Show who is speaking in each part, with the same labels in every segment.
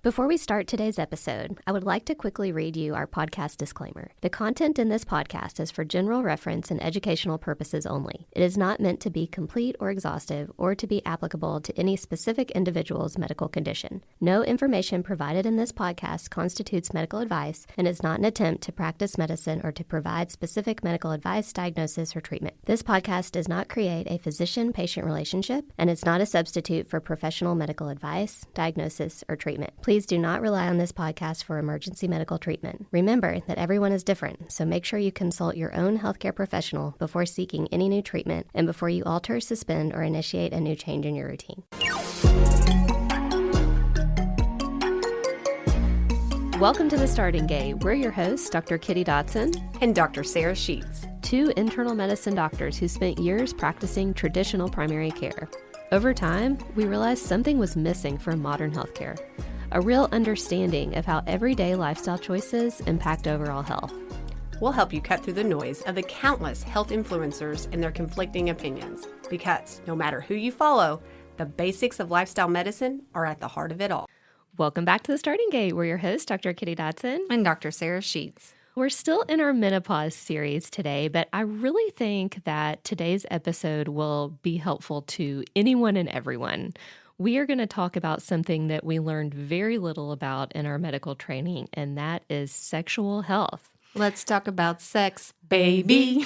Speaker 1: Before we start today's episode, I would like to quickly read you our podcast disclaimer. The content in this podcast is for general reference and educational purposes only. It is not meant to be complete or exhaustive or to be applicable to any specific individual's medical condition. No information provided in this podcast constitutes medical advice and is not an attempt to practice medicine or to provide specific medical advice, diagnosis, or treatment. This podcast does not create a physician-patient relationship and is not a substitute for professional medical advice, diagnosis, or treatment. Please do not rely on this podcast for emergency medical treatment. Remember that everyone is different, so make sure you consult your own healthcare professional before seeking any new treatment and before you alter, suspend, or initiate a new change in your routine. Welcome to The Starting Gate. We're your hosts, Dr. Kitty Dotson
Speaker 2: and Dr. Sarah Sheets,
Speaker 1: two internal medicine doctors who spent years practicing traditional primary care. Over time, we realized something was missing from modern healthcare. A real understanding of how everyday lifestyle choices impact overall health.
Speaker 2: We'll help you cut through the noise of the countless health influencers and their conflicting opinions, because no matter who you follow, the basics of lifestyle medicine are at the heart of it all.
Speaker 1: Welcome back to The Starting Gate. We're your hosts, Dr. Kitty Dotson
Speaker 2: and Dr. Sarah Sheets.
Speaker 1: We're still in our menopause series today, but I really think that today's episode will be helpful to anyone and everyone. We are going to talk about something that we learned very little about in our medical training, and that is sexual health.
Speaker 2: Let's talk about sex, baby.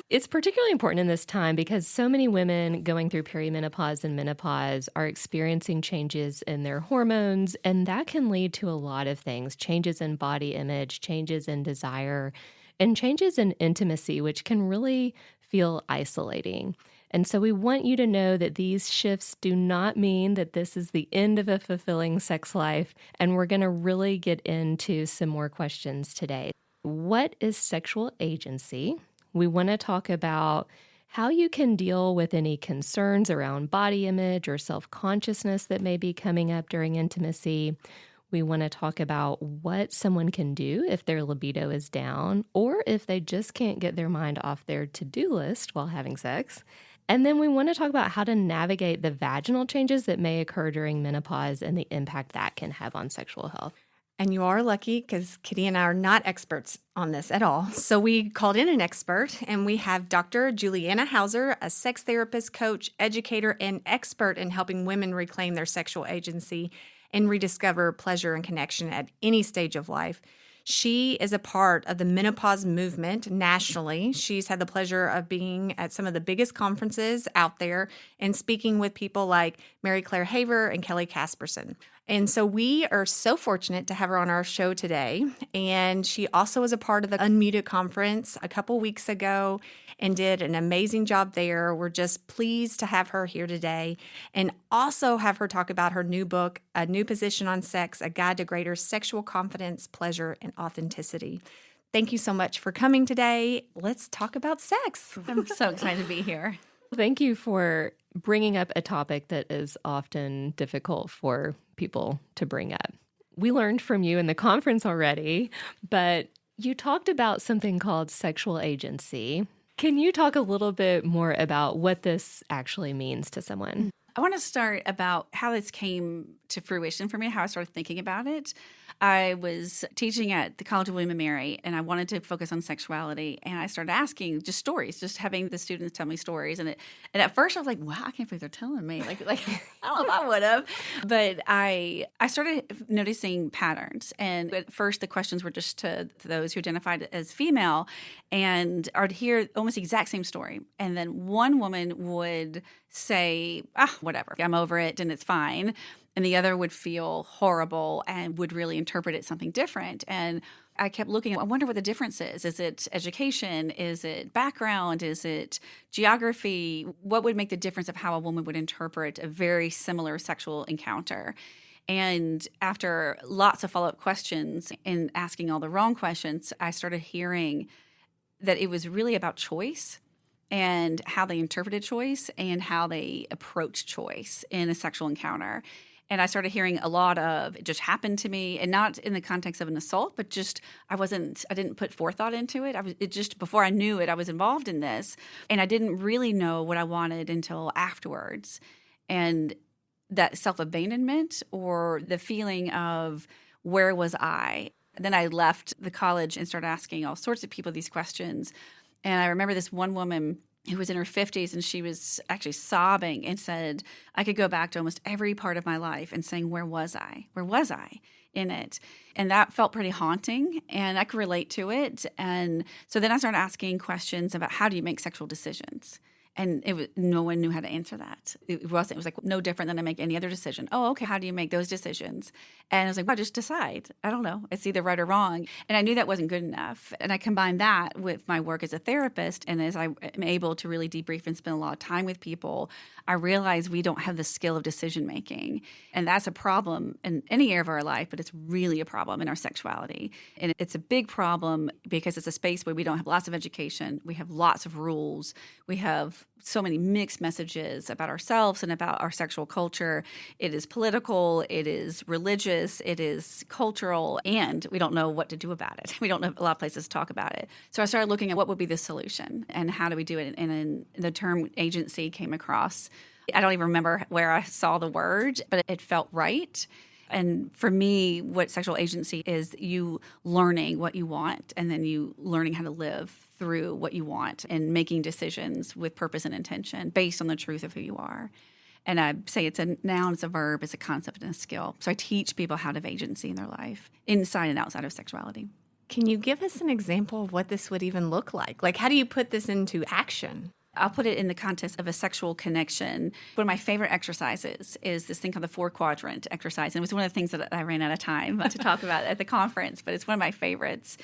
Speaker 1: It's particularly important in this time because so many women going through perimenopause and menopause are experiencing changes in their hormones, and that can lead to a lot of things, changes in body image, changes in desire, and changes in intimacy, which can really feel isolating. And so we want you to know that these shifts do not mean that this is the end of a fulfilling sex life, and we're going to really get into some more questions today. What is sexual agency? We want to talk about how you can deal with any concerns around body image or self-consciousness that may be coming up during intimacy. We want to talk about what someone can do if their libido is down or if they just can't get their mind off their to-do list while having sex. And then we want to talk about how to navigate the vaginal changes that may occur during menopause and the impact that can have on sexual health.
Speaker 2: And you are lucky because Kitty and I are not experts on this at all. So we called in an expert, and we have Dr. Juliana Hauser, a sex therapist, coach, educator, and expert in helping women reclaim their sexual agency and rediscover pleasure and connection at any stage of life. She is a part of the menopause movement nationally. She's had the pleasure of being at some of the biggest conferences out there and speaking with people like Mary Claire Haver and Kelly Casperson. And so we are so fortunate to have her on our show today. And she also was a part of the Unmuted conference a couple weeks ago and did an amazing job there. We're just pleased to have her here today and also have her talk about her new book, A New Position on Sex, A Guide to Greater Sexual Confidence, Pleasure, and Authenticity. Thank you so much for coming today. Let's talk about sex.
Speaker 3: I'm so excited to be here.
Speaker 1: Thank you for bringing up a topic that is often difficult for people to bring up. We learned from you in the conference already, but you talked about something called sexual agency. Can you talk a little bit more about what this actually means to someone?
Speaker 3: I want to start about how this came to fruition for me, how I started thinking about it. I was teaching at the College of William and Mary, and I wanted to focus on sexuality. And I started asking just stories, just having the students tell me stories. And at first I was like, wow, I can't believe they're telling me. Like I don't know if I would have. But I started noticing patterns. And at first the questions were just to those who identified as female. And I'd hear almost the exact same story. And then one woman would say, whatever, I'm over it and it's fine. And the other would feel horrible and would really interpret it something different. And I kept looking, I wonder what the difference is. Is it education? Is it background? Is it geography? What would make the difference of how a woman would interpret a very similar sexual encounter? And after lots of follow-up questions and asking all the wrong questions, I started hearing that it was really about choice and how they interpreted choice and how they approached choice in a sexual encounter. And I started hearing a lot of, it just happened to me, and not in the context of an assault, but just I didn't put forethought into it. It just, before I knew it, I was involved in this. And I didn't really know what I wanted until afterwards. And that self-abandonment or the feeling of where was I? Then I left the college and started asking all sorts of people these questions. And I remember this one woman who was in her 50s, and she was actually sobbing and said, I could go back to almost every part of my life and saying, where was I? Where was I in it? And that felt pretty haunting, and I could relate to it. And so then I started asking questions about how do you make sexual decisions? And no one knew how to answer that. It was like no different than I make any other decision. Oh, okay, how do you make those decisions? And I was like, well, just decide. I don't know. It's either right or wrong. And I knew that wasn't good enough. And I combined that with my work as a therapist. And as I am able to really debrief and spend a lot of time with people, I realized we don't have the skill of decision making. And that's a problem in any area of our life, but it's really a problem in our sexuality. And it's a big problem because it's a space where we don't have lots of education. We have lots of rules. We have so many mixed messages about ourselves and about our sexual culture. It is political, it is religious, it is cultural, and we don't know what to do about it. We don't have a lot of places to talk about it. So I started looking at what would be the solution and how do we do it. And then the term agency came across. I don't even remember where I saw the word, but it felt right. And for me, what sexual agency is you learning what you want and then you learning how to live through what you want and making decisions with purpose and intention based on the truth of who you are. And I say it's a noun, it's a verb, it's a concept and a skill. So I teach people how to have agency in their life, inside and outside of sexuality.
Speaker 2: Can you give us an example of what this would even look like? Like, how do you put this into action?
Speaker 3: I'll put it in the context of a sexual connection. One of my favorite exercises is this thing called the 4-quadrant exercise. And it was one of the things that I ran out of time to talk about at the conference, but it's one of my favorites.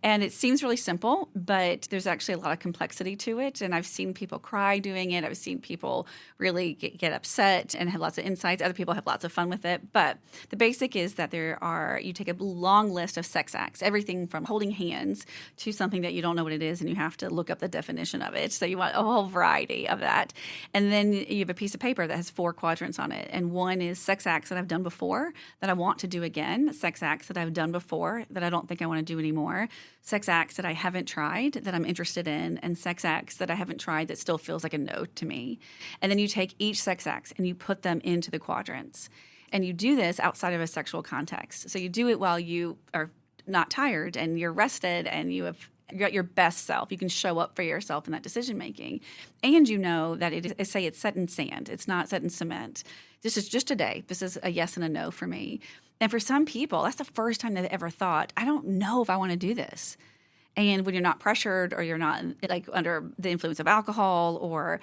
Speaker 3: And it seems really simple, but there's actually a lot of complexity to it. And I've seen people cry doing it. I've seen people really get upset and have lots of insights. Other people have lots of fun with it. But the basic is that you take a long list of sex acts, everything from holding hands to something that you don't know what it is and you have to look up the definition of it. So you want a whole variety of that. And then you have a piece of paper that has 4 quadrants on it. And one is sex acts that I've done before that I want to do again, sex acts that I've done before that I don't think I want to do anymore, sex acts that I haven't tried that I'm interested in, and sex acts that I haven't tried that still feels like a no to me. And then you take each sex act and you put them into the quadrants. And you do this outside of a sexual context. So you do it while you are not tired and you're rested and you got your best self. You can show up for yourself in that decision making. And you know that it's set in sand. It's not set in cement. This is just a day. This is a yes and a no for me. And for some people, that's the first time they've ever thought, I don't know if I want to do this. And when you're not pressured or you're not like under the influence of alcohol or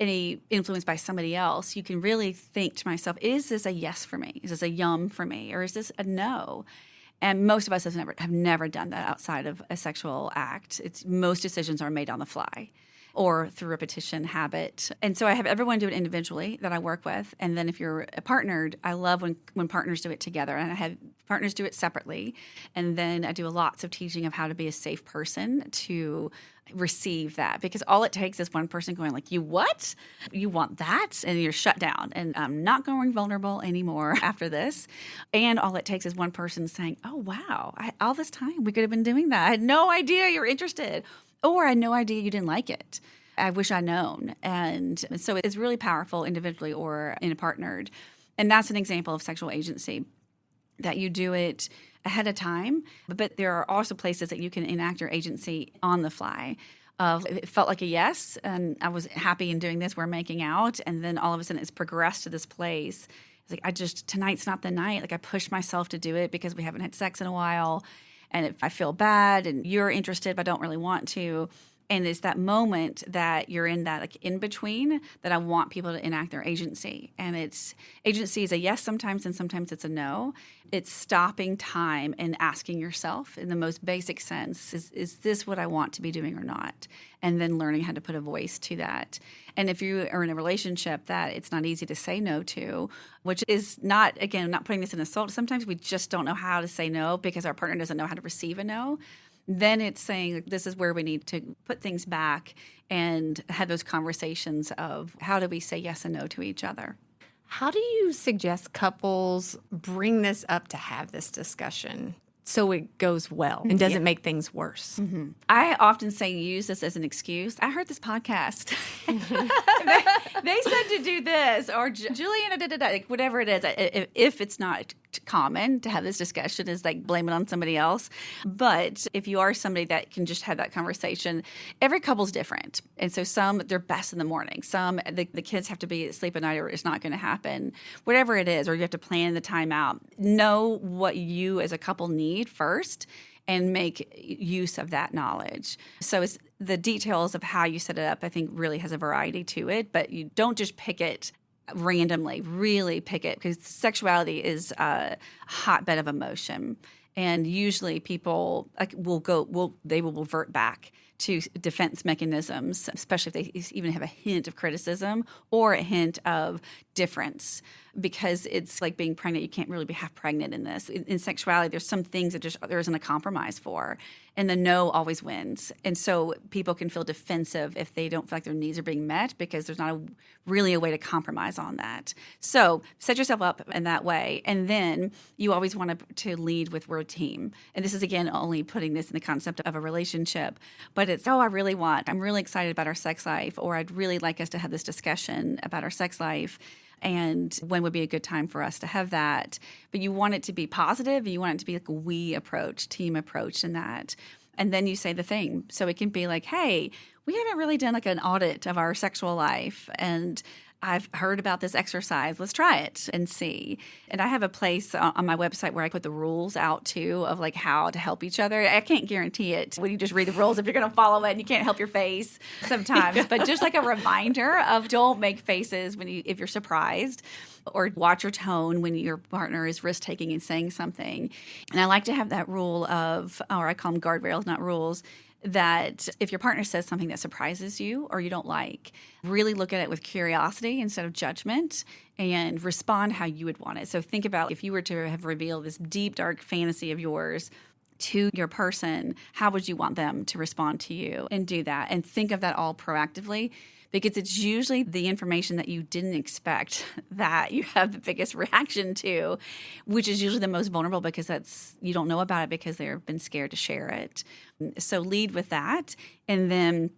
Speaker 3: any influence by somebody else, you can really think to myself, is this a yes for me? Is this a yum for me? Or is this a no? And most of us have never done that outside of a sexual act. Most decisions are made on the fly or through repetition, habit. And so I have everyone do it individually that I work with. And then if you're partnered, I love when partners do it together. And I have partners do it separately. And then I do lots of teaching of how to be a safe person to receive that, because all it takes is one person going like, you what? You want that? And you're shut down. And I'm not going vulnerable anymore after this. And all it takes is one person saying, oh, wow, all this time we could have been doing that. I had no idea you were interested, or I had no idea you didn't like it. I wish I'd known. And so it's really powerful individually or in a partnered. And that's an example of sexual agency, that you do it ahead of time. But there are also places that you can enact your agency on the fly. It felt like a yes, and I was happy in doing this. We're making out. And then all of a sudden it's progressed to this place. It's like, tonight's not the night. Like I pushed myself to do it because we haven't had sex in a while. And I feel bad and you're interested, but I don't really want to. And it's that moment that you're in that like in between that I want people to enact their agency. And agency is a yes sometimes and sometimes it's a no. It's stopping time and asking yourself in the most basic sense, is this what I want to be doing or not? And then learning how to put a voice to that. And if you are in a relationship that it's not easy to say no to, which is not, again, I'm not putting this in assault. Sometimes we just don't know how to say no because our partner doesn't know how to receive a no. Then it's saying this is where we need to put things back and have those conversations of how do we say yes and no to each other.
Speaker 2: How do you suggest couples bring this up to have this discussion so it goes well and doesn't make things worse.
Speaker 3: I often say use this as an excuse. I heard this podcast. they said to do this, or Juliana did it, like whatever it is. If it's not common to have this discussion, is like blame it on somebody else. But if you are somebody that can just have that conversation, every couple's different. And so some, they're best in the morning. Some, the kids have to be asleep at night or it's not going to happen. Whatever it is, or you have to plan the time out. Know what you as a couple need first and make use of that knowledge. So it's the details of how you set it up, I think, really has a variety to it, but you don't just pick it randomly. Really pick it, because sexuality is a hotbed of emotion. And usually people will revert back to defense mechanisms, especially if they even have a hint of criticism or a hint of difference, because it's like being pregnant. You can't really be half pregnant in this. In sexuality, there's some things that just there isn't a compromise for, and the no always wins. And so people can feel defensive if they don't feel like their needs are being met, because there's not really a way to compromise on that. So set yourself up in that way, and then you always want to lead with word team. And this is, again, only putting this in the concept of a relationship, but it's, I'm really excited about our sex life, or I'd really like us to have this discussion about our sex life. And when would be a good time for us to have that? But you want it to be positive. You want it to be like a we approach, team approach in that. And then you say the thing. So it can be like, hey, we haven't really done like an audit of our sexual life. And I've heard about this exercise. Let's try it and see. And I have a place on my website where I put the rules out too of like how to help each other. I can't guarantee it when you just read the rules if you're going to follow it, and you can't help your face sometimes. But just like a reminder of don't make faces if you're surprised, or watch your tone when your partner is risk-taking and saying something. And I like to have that rule of, or I call them guardrails, not rules, that if your partner says something that surprises you or you don't like, really look at it with curiosity instead of judgment and respond how you would want it. So think about if you were to have revealed this deep, dark fantasy of yours to your person, how would you want them to respond to you? And do that. And think of that all proactively, because it's usually the information that you didn't expect that you have the biggest reaction to, which is usually the most vulnerable, because you don't know about it because they've been scared to share it. So lead with that. And then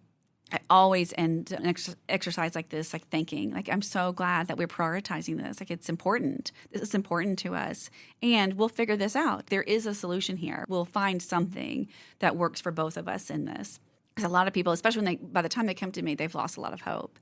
Speaker 3: I always end an exercise like this, like thinking, like, I'm so glad that we're prioritizing this. Like, it's important. This is important to us. And we'll figure this out. There is a solution here. We'll find something that works for both of us in this. Because a lot of people, especially by the time they come to me, they've lost a lot of hope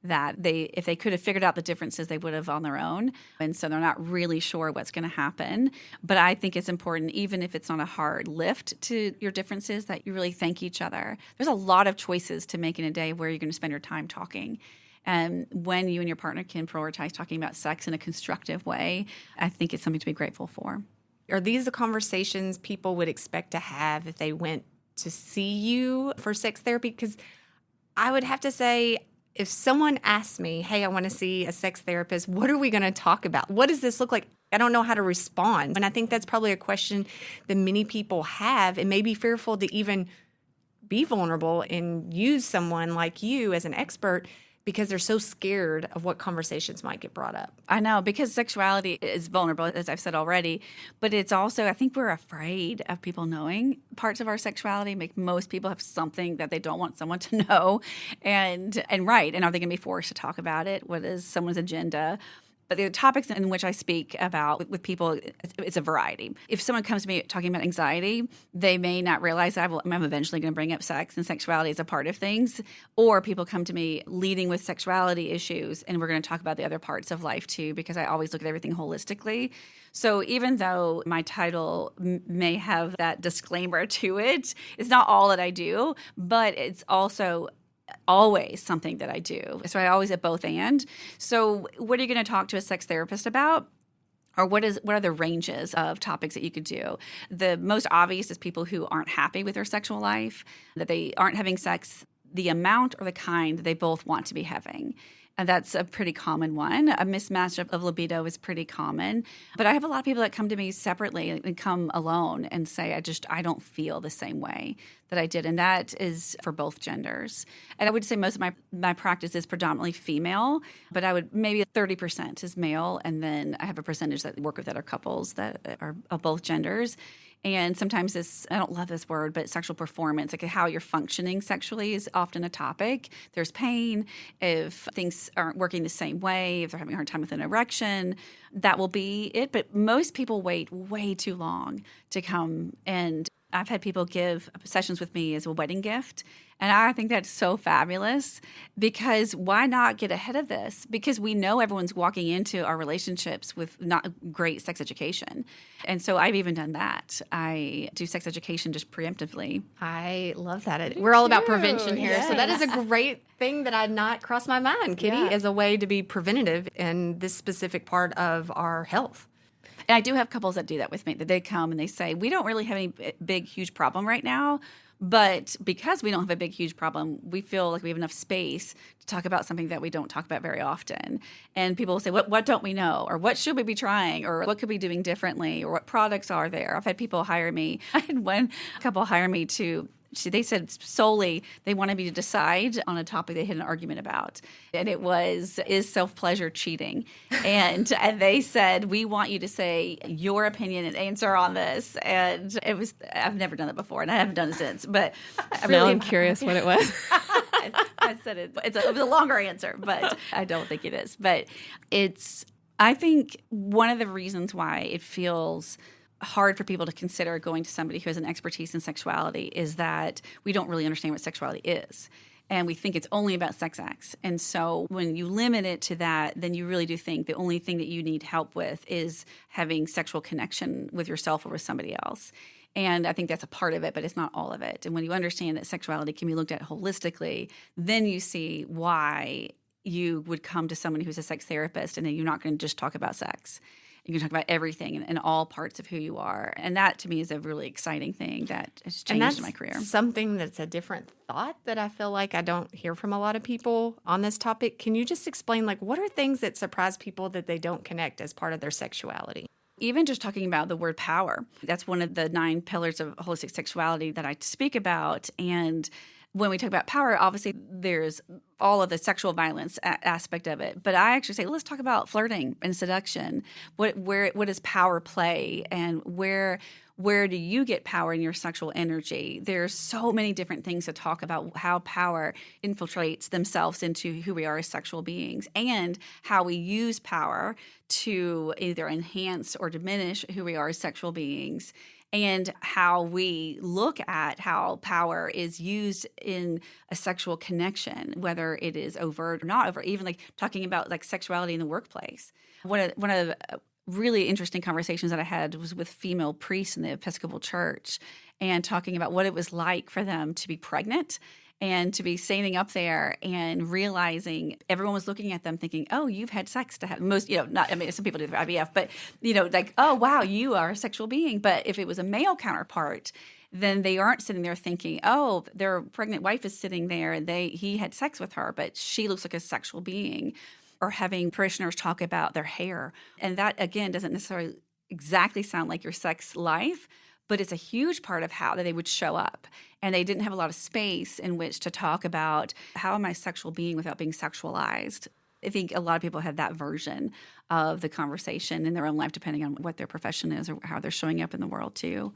Speaker 3: that if they could have figured out the differences, they would have on their own. And so they're not really sure what's going to happen. But I think it's important, even if it's not a hard lift to your differences, that you really thank each other. There's a lot of choices to make in a day where you're going to spend your time talking. And when you and your partner can prioritize talking about sex in a constructive way, I think it's something to be grateful for.
Speaker 2: Are these the conversations people would expect to have if they went to see you for sex therapy? Because I would have to say, if someone asks me, hey, I want to see a sex therapist, what are we going to talk about? What does this look like? I don't know how to respond. And I think that's probably a question that many people have, and may be fearful to even be vulnerable and use someone like you as an expert, because they're so scared of what conversations might get brought up.
Speaker 3: I know, because sexuality is vulnerable, as I've said already, but it's also, I think we're afraid of people knowing parts of our sexuality. Most people have something that they don't want someone to know. And are they going to be forced to talk about it? What is someone's agenda? But the topics in which I speak about with people, it's a variety. If someone comes to me talking about anxiety, they may not realize that I'm eventually going to bring up sex and sexuality as a part of things. Or people come to me leading with sexuality issues, and we're going to talk about the other parts of life too, because I always look at everything holistically. So even though my title may have that disclaimer to it, it's not all that I do, but it's also always something that I do. So I always at both and. So what are you going to talk to a sex therapist about? Or what are the ranges of topics that you could do? The most obvious is people who aren't happy with their sexual life, that they aren't having sex the amount or the kind they both want to be having. And that's a pretty common one. A mismatch of libido is pretty common. But I have a lot of people that come to me separately and come alone and say, I don't feel the same way that I did. And that is for both genders. And I would say most of my practice is predominantly female, but I would maybe 30% is male. And then I have a percentage that work with that are couples that are of both genders. And sometimes this, I don't love this word, but sexual performance, like how you're functioning sexually is often a topic. There's pain. If things aren't working the same way, if they're having a hard time with an erection, that will be it. But most people wait way too long to come. And I've had people give sessions with me as a wedding gift. And I think that's so fabulous, because why not get ahead of this? Because we know everyone's walking into our relationships with not great sex education. And so I've even done that. I do sex education just preemptively.
Speaker 2: I love that. We're all about
Speaker 1: too.
Speaker 2: prevention here.
Speaker 1: Yes.
Speaker 2: So that is a great thing that had not crossed my mind, Kitty,
Speaker 1: Yeah.
Speaker 2: as a way to be preventative in this specific part of our health.
Speaker 3: And I do have couples that do that with me, that they come and they say, we don't really have any big, huge problem right now. But because we don't have a big, huge problem, we feel like we have enough space to talk about something that we don't talk about very often. And people will say, what don't we know? Or what should we be trying? Or what could we be doing differently? Or what products are there? I've had people hire me. I had one couple hire me to they said solely they wanted me to decide on a topic they had an argument about. And it was, is self-pleasure cheating? And they said, we want you to say your opinion and answer on this. And it was, I've never done it before, and I haven't done it since. But
Speaker 1: Now I'm curious what it was.
Speaker 3: I said it was a longer answer, but I don't think it is. But I think one of the reasons why it feels hard for people to consider going to somebody who has an expertise in sexuality is that we don't really understand what sexuality is. And we think it's only about sex acts. And so when you limit it to that, then you really do think the only thing that you need help with is having sexual connection with yourself or with somebody else. And I think that's a part of it, but it's not all of it. And when you understand that sexuality can be looked at holistically, then you see why you would come to someone who's a sex therapist, and then you're not going to just talk about sex. You can talk about everything and all parts of who you are. And that, to me, is a really exciting thing that has changed in my career.
Speaker 2: Something that's a different thought that I feel like I don't hear from a lot of people on this topic. Can you just explain, like, what are things that surprise people that they don't connect as part of their sexuality?
Speaker 3: Even just talking about the word power, that's one of the 9 pillars of holistic sexuality that I speak about. And when we talk about power, obviously there's all of the sexual violence aspect of it. But I actually say, let's talk about flirting and seduction. What does power play, and where do you get power in your sexual energy? There's so many different things to talk about how power infiltrates themselves into who we are as sexual beings, and how we use power to either enhance or diminish who we are as sexual beings, and how we look at how power is used in a sexual connection, whether it is overt or not overt, even like talking about like sexuality in the workplace. One of the really interesting conversations that I had was with female priests in the Episcopal Church, and talking about what it was like for them to be pregnant and to be standing up there and realizing everyone was looking at them thinking, oh, you've had sex to have most, some people do the IVF, but, like, oh, wow, you are a sexual being. But if it was a male counterpart, then they aren't sitting there thinking, oh, their pregnant wife is sitting there and he had sex with her, but she looks like a sexual being. Or having parishioners talk about their hair. And that, again, doesn't necessarily exactly sound like your sex life, but it's a huge part of how they would show up. And they didn't have a lot of space in which to talk about, how am I a sexual being without being sexualized? I think a lot of people have that version of the conversation in their own life, depending on what their profession is or how they're showing up in the world too.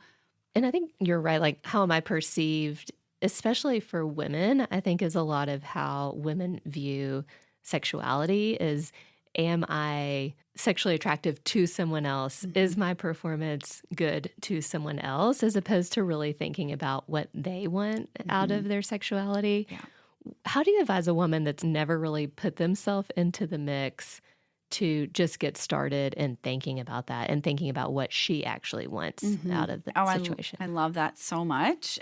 Speaker 1: And I think you're right. Like, how am I perceived, especially for women, I think is a lot of how women view sexuality is, am I sexually attractive to someone else? Mm-hmm. Is my performance good to someone else? As opposed to really thinking about what they want out of their sexuality. Yeah. How do you advise a woman that's never really put themselves into the mix to just get started and thinking about that and thinking about what she actually wants out of the situation?
Speaker 3: I love that so much.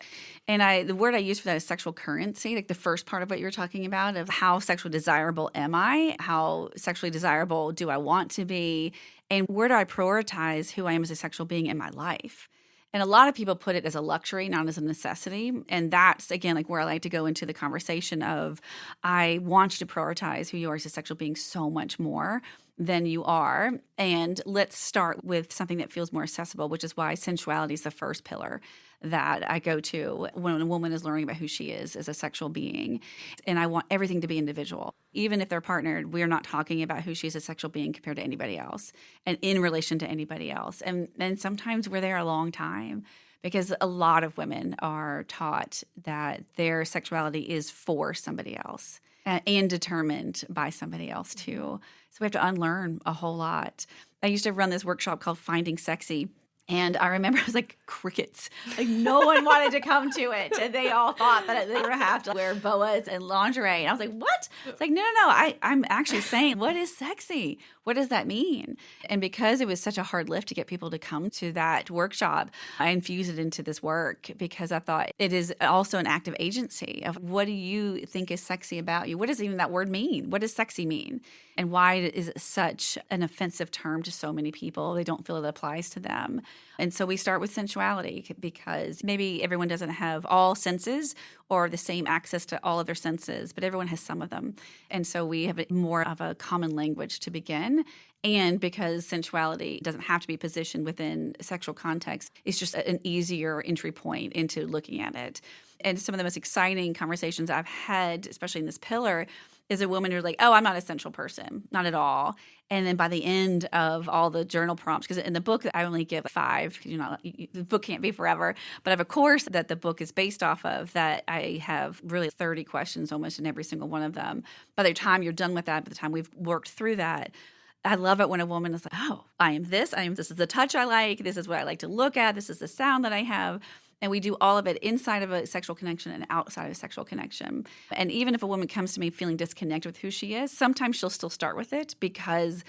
Speaker 3: And the word I use for that is sexual currency, like the first part of what you're talking about, of how sexually desirable am I? How sexually desirable do I want to be? And where do I prioritize who I am as a sexual being in my life? And a lot of people put it as a luxury, not as a necessity. And that's, again, like where I like to go into the conversation of, I want you to prioritize who you are as a sexual being so much more. than you are. And let's start with something that feels more accessible, which is why sensuality is the first pillar that I go to when a woman is learning about who she is as a sexual being. And I want everything to be individual. Even if they're partnered, we're not talking about who she is as a sexual being compared to anybody else and in relation to anybody else. And sometimes we're there a long time because a lot of women are taught that their sexuality is for somebody else and determined by somebody else too. So we have to unlearn a whole lot. I used to run this workshop called Finding Sexy. And I remember it was like crickets. Like no one wanted to come to it. And they all thought that they were going to have to wear boas and lingerie. And I was like, what? It's like, no. I'm actually saying, what is sexy? What does that mean? And because it was such a hard lift to get people to come to that workshop, I infused it into this work because I thought it is also an act of agency of what do you think is sexy about you? What does even that word mean? What does sexy mean? And why is it such an offensive term to so many people? They don't feel it applies to them. And so we start with sensuality because maybe everyone doesn't have all senses or the same access to all of their senses, but everyone has some of them. And so we have more of a common language to begin. And because sensuality doesn't have to be positioned within sexual context, it's just an easier entry point into looking at it. And some of the most exciting conversations I've had, especially in this pillar, is a woman who's like, oh, I'm not a sensual person, not at all. And then by the end of all the journal prompts, because in the book I only give 5, because the book can't be forever, but I have a course that the book is based off of that I have really 30 questions almost in every single one of them. By the time you're done with that, by the time we've worked through that, I love it when a woman is like, oh, this is the touch I like, this is what I like to look at, this is the sound that I have. And we do all of it inside of a sexual connection and outside of a sexual connection. And even if a woman comes to me feeling disconnected with who she is, sometimes she'll still start with it because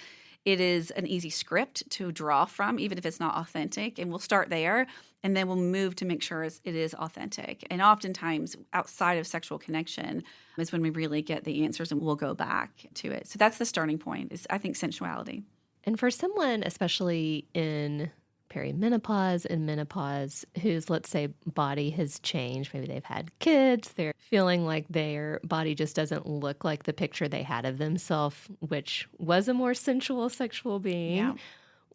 Speaker 3: it is an easy script to draw from, even if it's not authentic. And we'll start there, and then we'll move to make sure it is authentic. And oftentimes, outside of sexual connection is when we really get the answers, and we'll go back to it. So that's the starting point, is I think sensuality.
Speaker 1: And for someone, especially in perimenopause and menopause, whose, let's say, body has changed. Maybe they've had kids. They're feeling like their body just doesn't look like the picture they had of themselves, which was a more sensual sexual being.
Speaker 3: Yeah.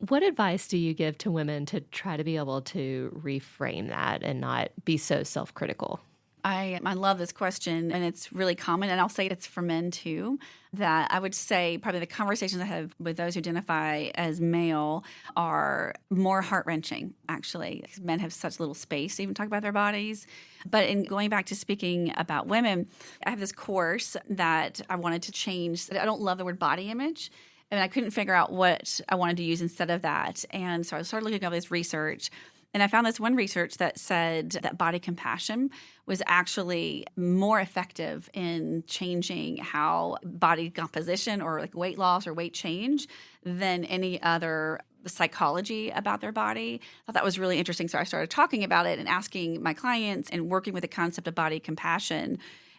Speaker 1: What advice do you give to women to try to be able to reframe that and not be so self-critical?
Speaker 3: I love this question, and it's really common, and I'll say it's for men too, that I would say probably the conversations I have with those who identify as male are more heart-wrenching, actually, because men have such little space to even talk about their bodies. But in going back to speaking about women, I have this course that I wanted to change. I don't love the word body image, and I couldn't figure out what I wanted to use instead of that. And so I started looking at this research. And I found this one research that said that body compassion was actually more effective in changing how body composition or like weight loss or weight change than any other psychology about their body. I thought that was really interesting. So I started talking about it and asking my clients and working with the concept of body compassion.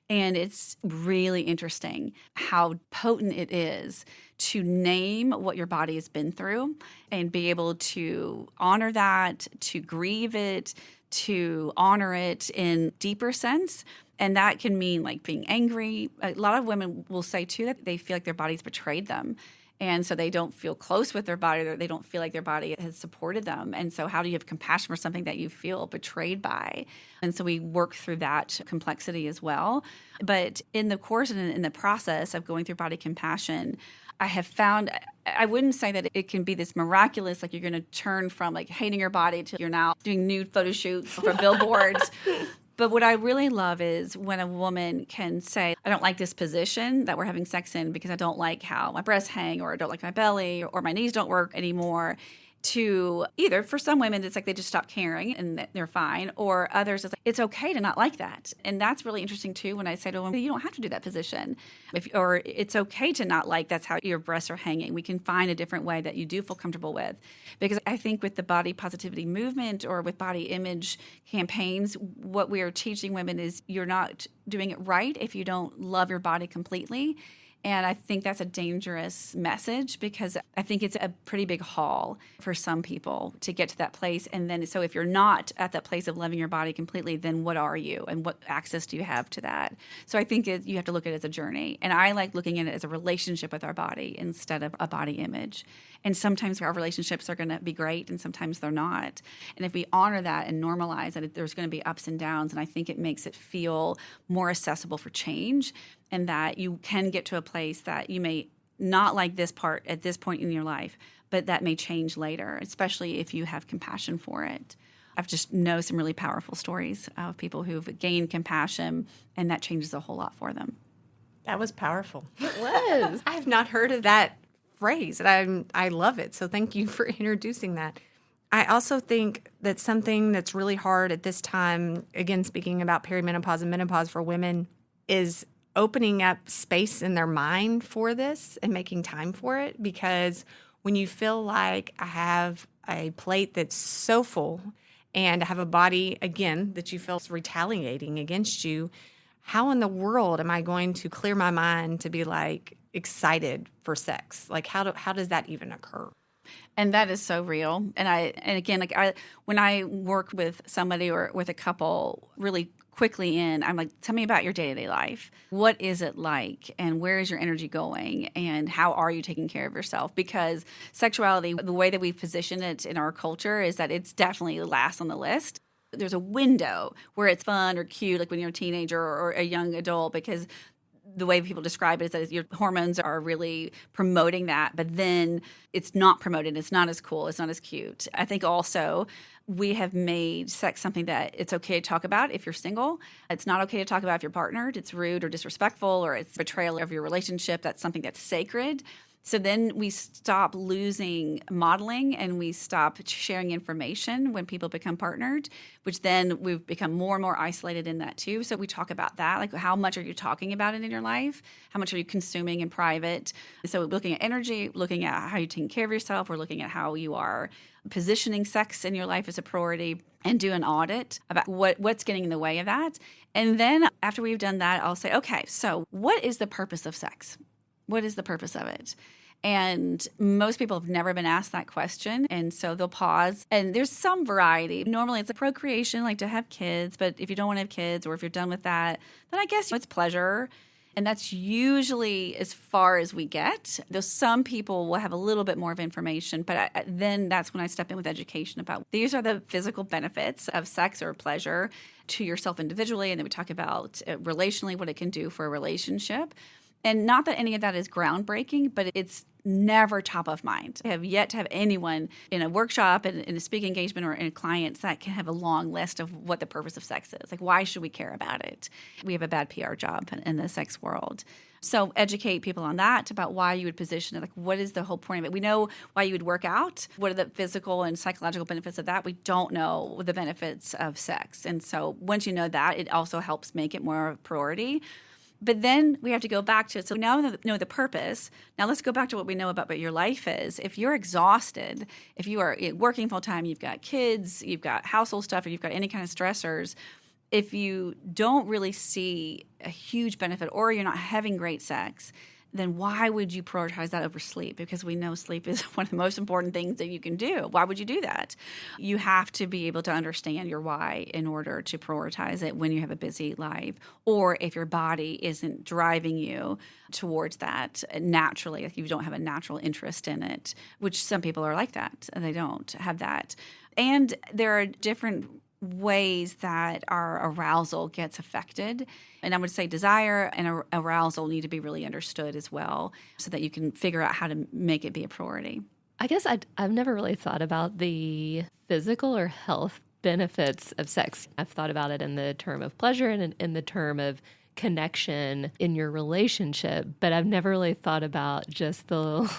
Speaker 3: And it's really interesting how potent it is to name what your body has been through and be able to honor that, to grieve it, to honor it in deeper sense. And that can mean like being angry. A lot of women will say too that they feel like their body's betrayed them. And so they don't feel close with their body, or they don't feel like their body has supported them. And so how do you have compassion for something that you feel betrayed by? And so we work through that complexity as well. But in the course and in the process of going through body compassion, I have found, I wouldn't say that it can be this miraculous, like you're going to turn from like hating your body to you're now doing nude photo shoots for billboards. But what I really love is when a woman can say, I don't like this position that we're having sex in because I don't like how my breasts hang, or I don't like my belly, or my knees don't work anymore. To either, for some women, it's like they just stop caring and they're fine, or others, it's like, it's okay to not like that. And that's really interesting too when I say to a woman, you don't have to do that position. Or it's okay to not like that's how your breasts are hanging. We can find a different way that you do feel comfortable with. Because I think with the body positivity movement or with body image campaigns, what we are teaching women is you're not doing it right if you don't love your body completely. And I think that's a dangerous message because I think it's a pretty big haul for some people to get to that place. And then, so if you're not at that place of loving your body completely, then what are you and what access do you have to that? So I think you have to look at it as a journey. And I like looking at it as a relationship with our body instead of a body image. And sometimes our relationships are going to be great and sometimes they're not. And if we honor that and normalize that there's going to be ups and downs, and I think it makes it feel more accessible for change, and that you can get to a place that you may not like this part at this point in your life, but that may change later, especially if you have compassion for it. I've just know some really powerful stories of people who've gained compassion, and that changes a whole lot for them.
Speaker 2: That was powerful.
Speaker 1: It was.
Speaker 2: I have not heard of that phrase, and I love it. So thank you for introducing that. I also think that something that's really hard at this time, again, speaking about perimenopause and menopause for women, is opening up space in their mind for this and making time for it. Because when you feel like I have a plate that's so full and I have a body, again, that you feel is retaliating against you, how in the world am I going to clear my mind to be like excited for sex? Like how does that even occur?
Speaker 3: And that is so real. And again, when I work with somebody or with a couple really quickly I'm like, tell me about your day-to-day life. What is it like? And where is your energy going? And how are you taking care of yourself? Because sexuality, the way that we've positioned it in our culture is that it's definitely last on the list. There's a window where it's fun or cute, like when you're a teenager or a young adult, because the way people describe it is that your hormones are really promoting that, but then it's not promoted. It's not as cool. It's not as cute. I think also we have made sex something that it's okay to talk about if you're single. It's not okay to talk about if you're partnered. It's rude or disrespectful or it's betrayal of your relationship. That's something that's sacred. So then we stop losing modeling and we stop sharing information when people become partnered, which then we've become more and more isolated in that too. So we talk about that, like how much are you talking about it in your life? How much are you consuming in private? So looking at energy, looking at how you're taking care of yourself, we're looking at how you are positioning sex in your life as a priority, and do an audit about what's getting in the way of that. And then after we've done that, I'll say, okay, so what is the purpose of sex? What is the purpose of it? And most people have never been asked that question. And so they'll pause. And there's some variety. Normally it's a procreation, like to have kids. But if you don't want to have kids or if you're done with that, then I guess it's pleasure. And that's usually as far as we get. Though some people will have a little bit more of information. But then that's when I step in with education about these are the physical benefits of sex or pleasure to yourself individually. And then we talk about relationally, what it can do for a relationship. And not that any of that is groundbreaking, but it's never top of mind. I have yet to have anyone in a workshop, in a speaking engagement, or in clients that can have a long list of what the purpose of sex is. Like, why should we care about it? We have a bad PR job in the sex world. So educate people on that, about why you would position it. Like, what is the whole point of it? We know why you would work out. What are the physical and psychological benefits of that? We don't know the benefits of sex. And so once you know that, it also helps make it more of a priority. But then we have to go back to it. So now we know the purpose. Now let's go back to what we know about what your life is. If you're exhausted, if you are working full time, you've got kids, you've got household stuff, or you've got any kind of stressors, if you don't really see a huge benefit or you're not having great sex, then why would you prioritize that over sleep? Because we know sleep is one of the most important things that you can do. Why would you do that? You have to be able to understand your why in order to prioritize it when you have a busy life, or if your body isn't driving you towards that naturally, if you don't have a natural interest in it, which some people are like that, and they don't have that. And there are different ways that our arousal gets affected. And I would say desire and arousal need to be really understood as well, so that you can figure out how to make it be a priority.
Speaker 1: I guess I've never really thought about the physical or health benefits of sex. I've thought about it in the term of pleasure and in the term of connection in your relationship, but I've never really thought about just the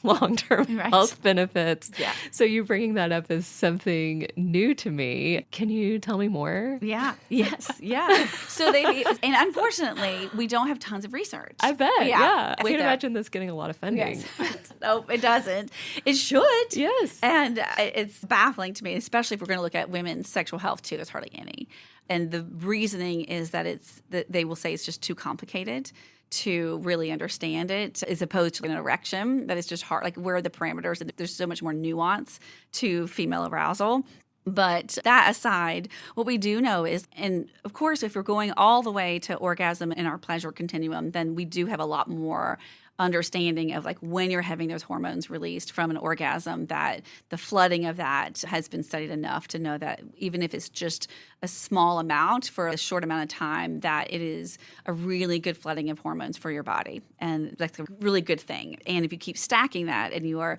Speaker 1: long-term health benefits.
Speaker 3: Yeah.
Speaker 1: So you bringing that up is something new to me. Can you tell me more?
Speaker 3: Yeah. Yes. Yeah. So and unfortunately, we don't have tons of research.
Speaker 1: I bet. Yeah. I
Speaker 3: With
Speaker 1: can imagine this getting a lot of funding.
Speaker 3: Yes. No, it doesn't. It should.
Speaker 1: Yes.
Speaker 3: And it's baffling to me, especially if we're going to look at women's sexual health too. There's hardly any. And the reasoning is that they will say it's just too complicated to really understand it, as opposed to an erection that is just hard, like where are the parameters? There's so much more nuance to female arousal. But that aside, what we do know is, and of course, if we're going all the way to orgasm in our pleasure continuum, then we do have a lot more understanding of like when you're having those hormones released from an orgasm, that the flooding of that has been studied enough to know that even if it's just a small amount for a short amount of time, that it is a really good flooding of hormones for your body. And that's a really good thing. And if you keep stacking that and you are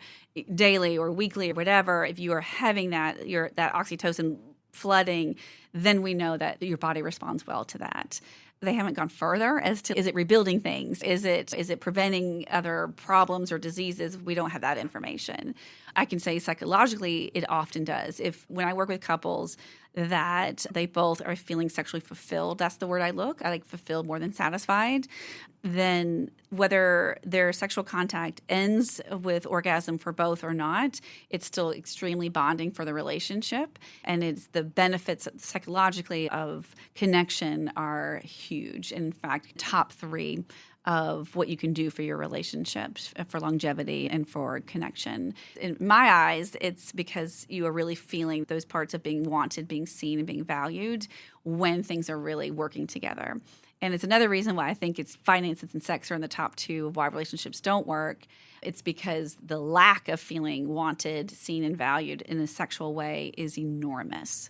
Speaker 3: daily or weekly or whatever, if you are having that oxytocin flooding, then we know that your body responds well to that. They haven't gone further as to, is it rebuilding things? Is it preventing other problems or diseases? We don't have that information. I can say psychologically, it often does. When I work with couples that they both are feeling sexually fulfilled, that's the word I like fulfilled more than satisfied, then whether their sexual contact ends with orgasm for both or not, it's still extremely bonding for the relationship. And it's the benefits psychologically of connection are huge. In fact, top 3 of what you can do for your relationships, for longevity and for connection. In my eyes, it's because you are really feeling those parts of being wanted, being seen, and being valued when things are really working together. And it's another reason why I think it's finances and sex are in the top 2 of why relationships don't work. It's because the lack of feeling wanted, seen, and valued in a sexual way is enormous.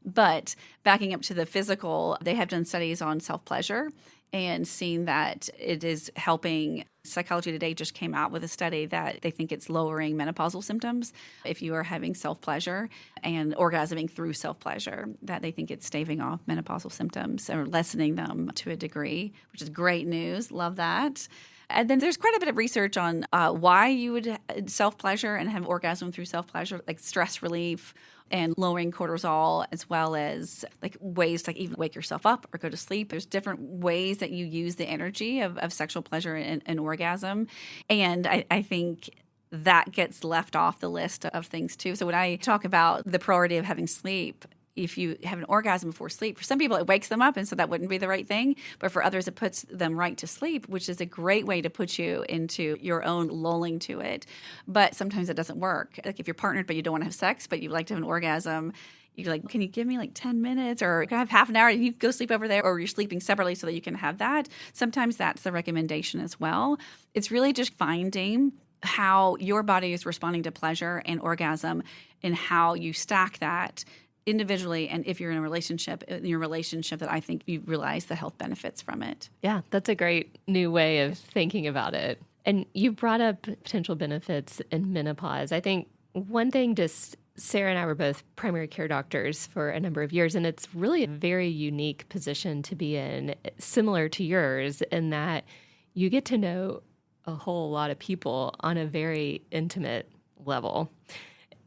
Speaker 3: But backing up to the physical, they have done studies on self-pleasure and seen that it is helping. Psychology Today just came out with a study that they think it's lowering menopausal symptoms if you are having self-pleasure and orgasming through self-pleasure, that they think it's staving off menopausal symptoms or lessening them to a degree, which is great news. Love that. And then there's quite a bit of research on why you would self-pleasure and have orgasm through self-pleasure, like stress relief and lowering cortisol, as well as like ways to like even wake yourself up or go to sleep. There's different ways that you use the energy of sexual pleasure and orgasm. And I think that gets left off the list of things too. So when I talk about the priority of having sleep, if you have an orgasm before sleep, for some people it wakes them up, and so that wouldn't be the right thing. But for others, it puts them right to sleep, which is a great way to put you into your own lulling to it. But sometimes it doesn't work. Like if you're partnered but you don't want to have sex, but you'd like to have an orgasm, you're like, can you give me like 10 minutes or can I have half an hour? You go sleep over there, or you're sleeping separately so that you can have that. Sometimes that's the recommendation as well. It's really just finding how your body is responding to pleasure and orgasm and how you stack that individually, and if you're in your relationship, that I think you realize the health benefits from it.
Speaker 1: Yeah, that's a great new way of thinking about it. And you brought up potential benefits in menopause. I think one thing, just Sarah and I were both primary care doctors for a number of years, and it's really a very unique position to be in, similar to yours, in that you get to know a whole lot of people on a very intimate level.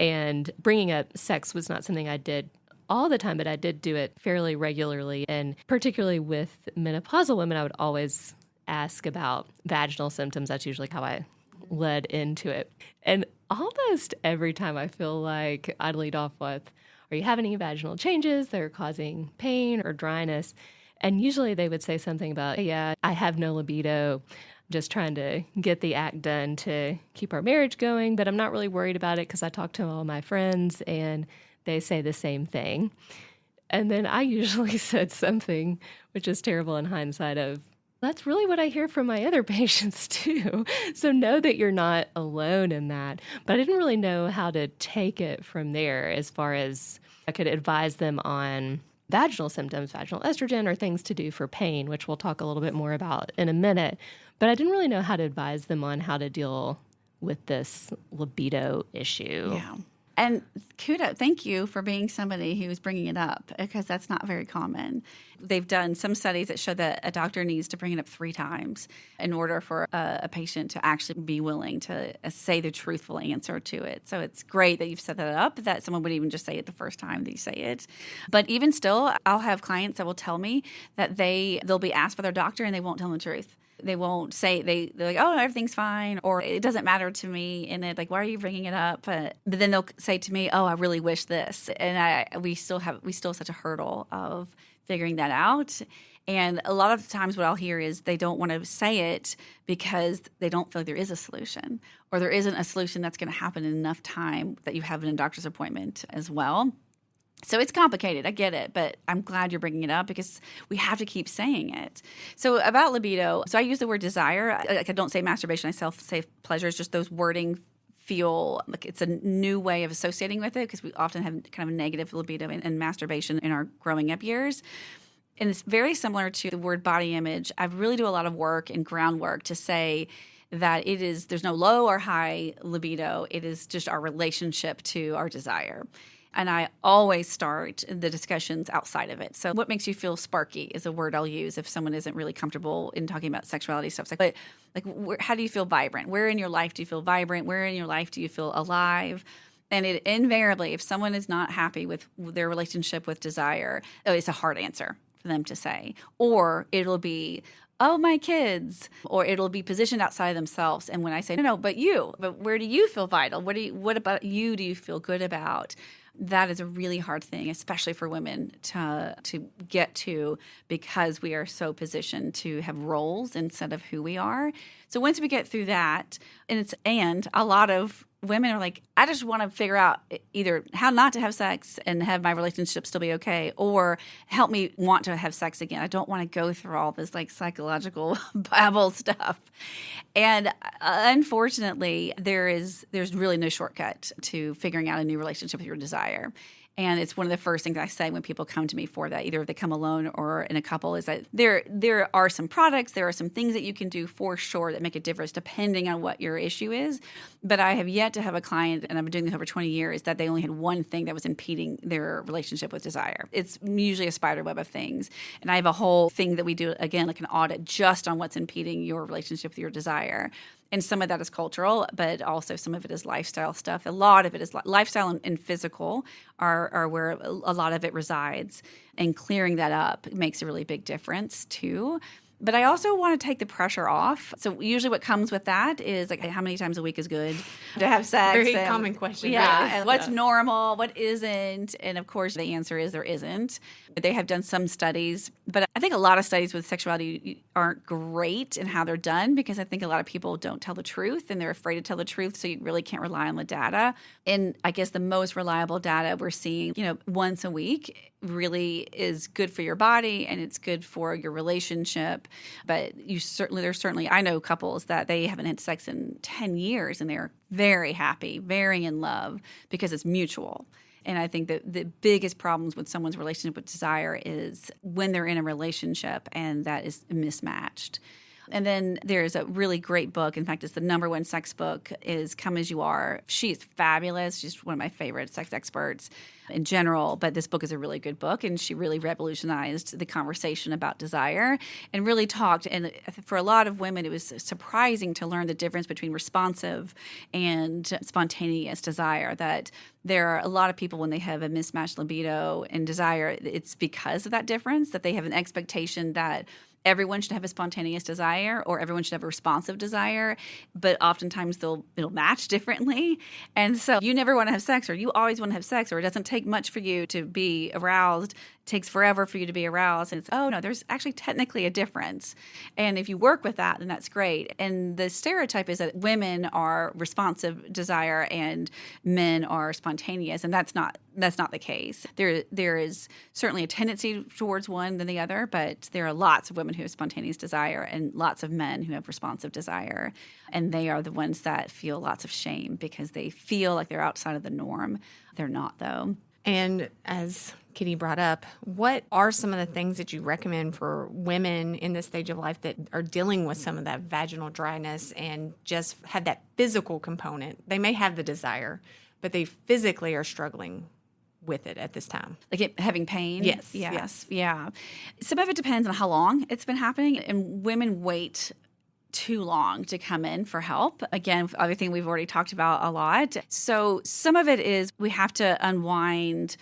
Speaker 1: And bringing up sex was not something I did all the time, but I did do it fairly regularly. And particularly with menopausal women, I would always ask about vaginal symptoms. That's usually how I led into it. And almost every time I feel like I'd lead off with, are you having any vaginal changes that are causing pain or dryness? And usually they would say something about, yeah, I have no libido, just trying to get the act done to keep our marriage going, but I'm not really worried about it because I talk to all my friends and they say the same thing. And then I usually said something, which is terrible in hindsight, of, that's really what I hear from my other patients too. So know that you're not alone in that. But I didn't really know how to take it from there, as far as I could advise them on vaginal symptoms, vaginal estrogen, or things to do for pain, which we'll talk a little bit more about in a minute. But I didn't really know how to advise them on how to deal with this libido issue.
Speaker 3: Yeah. And kudos, thank you for being somebody who's bringing it up, because that's not very common. They've done some studies that show that a doctor needs to bring it up 3 times in order for a patient to actually be willing to say the truthful answer to it. So it's great that you've set that up, that someone would even just say it the first time that you say it. But even still, I'll have clients that will tell me that they'll be asked by their doctor and they won't tell them the truth. They won't say, they're like, oh, everything's fine, or it doesn't matter to me. And it's like, why are you bringing it up? But then they'll say to me, oh, I really wish this. And we still have such a hurdle of figuring that out. And a lot of times what I'll hear is they don't want to say it because they don't feel like there is a solution, or there isn't a solution that's going to happen in enough time that you have a doctor's appointment as well. So it's complicated. I get it, but I'm glad you're bringing it up because we have to keep saying it. So about libido, so I use the word desire. I don't say masturbation. I say pleasure. It's just those wording feel like it's a new way of associating with it because we often have kind of a negative libido and masturbation in our growing up years. And it's very similar to the word body image. I really do a lot of work and groundwork to say that there's no low or high libido. It is just our relationship to our desire. And I always start the discussions outside of it. So what makes you feel sparky is a word I'll use if someone isn't really comfortable in talking about sexuality stuff. But how do you feel vibrant? Where in your life do you feel vibrant? Where in your life do you feel alive? And it invariably, if someone is not happy with their relationship with desire, it's a hard answer for them to say. Or it'll be, oh, my kids, or it'll be positioned outside of themselves. And when I say, no, but where do you feel vital? What about you do you feel good about? That is a really hard thing, especially for women to get to because we are so positioned to have roles instead of who we are. So once we get through that, and a lot of women are like, I just want to figure out either how not to have sex and have my relationship still be okay, or help me want to have sex again. I don't want to go through all this like psychological babble stuff. And unfortunately, there's really no shortcut to figuring out a new relationship with your desire. And it's one of the first things I say when people come to me for that, either if they come alone or in a couple, is that there are some products, there are some things that you can do for sure that make a difference depending on what your issue is. But I have yet to have a client, and I've been doing this over 20 years, that they only had one thing that was impeding their relationship with desire. It's usually a spider web of things. And I have a whole thing that we do, again, like an audit just on what's impeding your relationship with your desire. And some of that is cultural, but also some of it is lifestyle stuff. A lot of it is lifestyle and physical are where a lot of it resides. And clearing that up makes a really big difference too. But I also want to take the pressure off. So usually what comes with that is like, how many times a week is good to have sex?
Speaker 2: Very common question.
Speaker 3: Yeah.
Speaker 2: Right?
Speaker 3: And what's normal? What isn't? And of course, the answer is there isn't. They have done some studies, but I think a lot of studies with sexuality aren't great in how they're done because I think a lot of people don't tell the truth and they're afraid to tell the truth. So you really can't rely on the data. And I guess the most reliable data we're seeing, once a week really is good for your body and it's good for your relationship. But there's certainly, I know couples that they haven't had sex in 10 years and they're very happy, very in love because it's mutual. And I think that the biggest problems with someone's relationship with desire is when they're in a relationship and that is mismatched. And then there's a really great book. In fact, it's the #1 sex book is Come As You Are. She's fabulous. She's one of my favorite sex experts in general. But this book is a really good book. And she really revolutionized the conversation about desire and really talked. And for a lot of women, it was surprising to learn the difference between responsive and spontaneous desire. That there are a lot of people when they have a mismatched libido and desire, it's because of that difference, that they have an expectation that everyone should have a spontaneous desire or everyone should have a responsive desire, but oftentimes it'll match differently. And so you never want to have sex or you always want to have sex or it doesn't take much for you to be aroused. It takes forever for you to be aroused. And it's, oh no, there's actually technically a difference. And if you work with that, then that's great. And the stereotype is that women are responsive desire and men are spontaneous. And that's not the case. There is certainly a tendency towards one than the other, but there are lots of women who have spontaneous desire and lots of men who have responsive desire. And they are the ones that feel lots of shame because they feel like they're outside of the norm. They're not, though.
Speaker 2: And as Kitty brought up, what are some of the things that you recommend for women in this stage of life that are dealing with some of that vaginal dryness and just have that physical component? They may have the desire, but they physically are struggling with it at this time.
Speaker 3: Like having pain?
Speaker 2: Yes.
Speaker 3: Yeah. Some of it depends on how long it's been happening, and women wait too long to come in for help. Again, everything we've already talked about a lot. So some of it is we have to unwind